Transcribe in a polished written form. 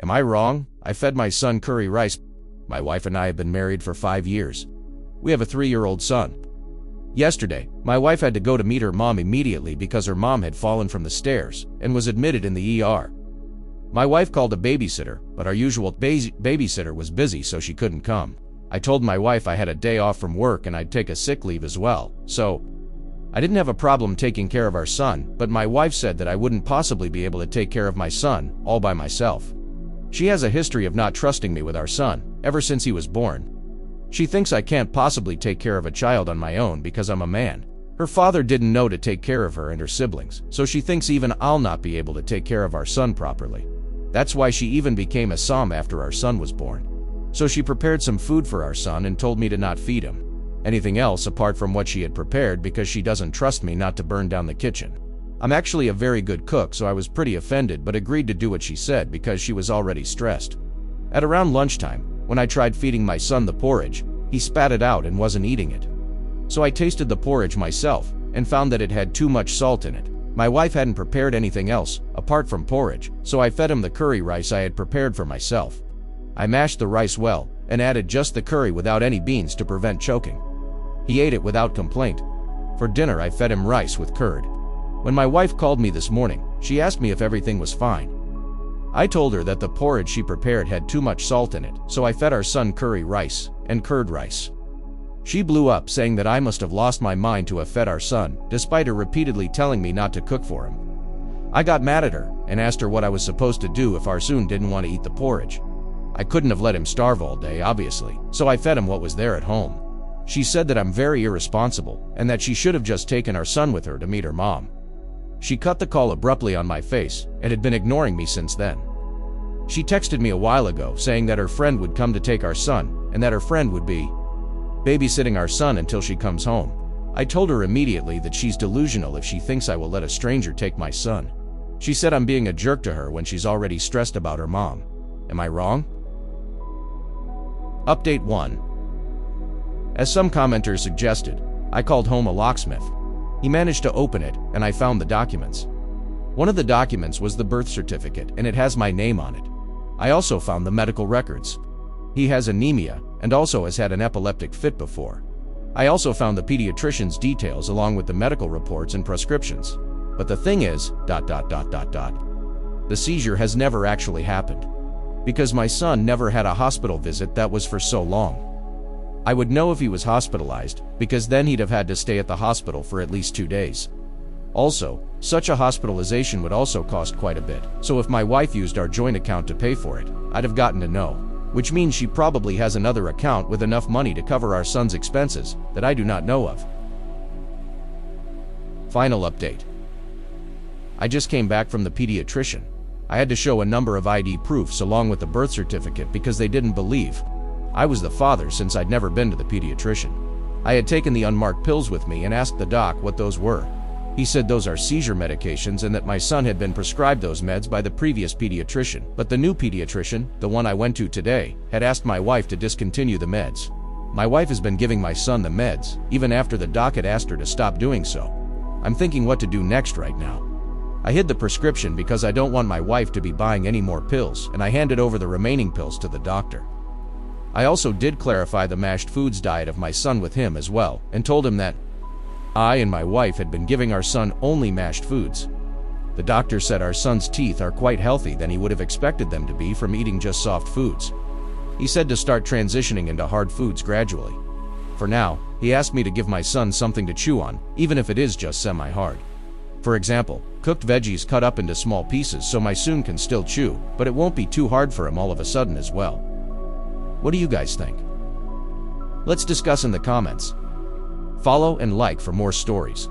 Am I wrong? I fed my son curry rice. My wife and I have been married for 5 years. We have a 3-year-old son. Yesterday, my wife had to go to meet her mom immediately because her mom had fallen from the stairs and was admitted in the ER. My wife called a babysitter, but our usual babysitter was busy, so she couldn't come. I told my wife I had a day off from work and I'd take a sick leave as well, so I didn't have a problem taking care of our son, but my wife said that I wouldn't possibly be able to take care of my son all by myself. She has a history of not trusting me with our son, ever since he was born. She thinks I can't possibly take care of a child on my own because I'm a man. Her father didn't know to take care of her and her siblings, so she thinks even I'll not be able to take care of our son properly. That's why she even became a som after our son was born. So she prepared some food for our son and told me to not feed him anything else apart from what she had prepared because she doesn't trust me not to burn down the kitchen. I'm actually a very good cook, so I was pretty offended but agreed to do what she said because she was already stressed. At around lunchtime, when I tried feeding my son the porridge, he spat it out and wasn't eating it. So I tasted the porridge myself and found that it had too much salt in it. My wife hadn't prepared anything else apart from porridge, so I fed him the curry rice I had prepared for myself. I mashed the rice well and added just the curry without any beans to prevent choking. He ate it without complaint. For dinner, I fed him rice with curd. When my wife called me this morning, she asked me if everything was fine. I told her that the porridge she prepared had too much salt in it, so I fed our son curry rice and curd rice. She blew up, saying that I must have lost my mind to have fed our son, despite her repeatedly telling me not to cook for him. I got mad at her and asked her what I was supposed to do if our son didn't want to eat the porridge. I couldn't have let him starve all day, obviously, so I fed him what was there at home. She said that I'm very irresponsible and that she should have just taken our son with her to meet her mom. She cut the call abruptly on my face and had been ignoring me since then. She texted me a while ago saying that her friend would come to take our son and that her friend would be babysitting our son until she comes home. I told her immediately that she's delusional if she thinks I will let a stranger take my son. She said I'm being a jerk to her when she's already stressed about her mom. Am I wrong? Update 1. As some commenters suggested, I called home a locksmith. He managed to open it, and I found the documents. One of the documents was the birth certificate, and it has my name on it. I also found the medical records. He has anemia, and also has had an epileptic fit before. I also found the pediatrician's details along with the medical reports and prescriptions. But the thing is, the seizure has never actually happened. Because my son never had a hospital visit that was for so long. I would know if he was hospitalized, because then he'd have had to stay at the hospital for at least 2 days. Also, such a hospitalization would also cost quite a bit, so if my wife used our joint account to pay for it, I'd have gotten to know. Which means she probably has another account with enough money to cover our son's expenses that I do not know of. Final update. I just came back from the pediatrician. I had to show a number of ID proofs along with the birth certificate because they didn't believe I was the father since I'd never been to the pediatrician. I had taken the unmarked pills with me and asked the doc what those were. He said those are seizure medications and that my son had been prescribed those meds by the previous pediatrician, but the new pediatrician, the one I went to today, had asked my wife to discontinue the meds. My wife has been giving my son the meds, even after the doc had asked her to stop doing so. I'm thinking what to do next right now. I hid the prescription because I don't want my wife to be buying any more pills, and I handed over the remaining pills to the doctor. I also did clarify the mashed foods diet of my son with him as well, and told him that I and my wife had been giving our son only mashed foods. The doctor said our son's teeth are quite healthy than he would have expected them to be from eating just soft foods. He said to start transitioning into hard foods gradually. For now, he asked me to give my son something to chew on, even if it is just semi-hard. For example, cooked veggies cut up into small pieces so my son can still chew, but it won't be too hard for him all of a sudden as well. What do you guys think? Let's discuss in the comments. Follow and like for more stories.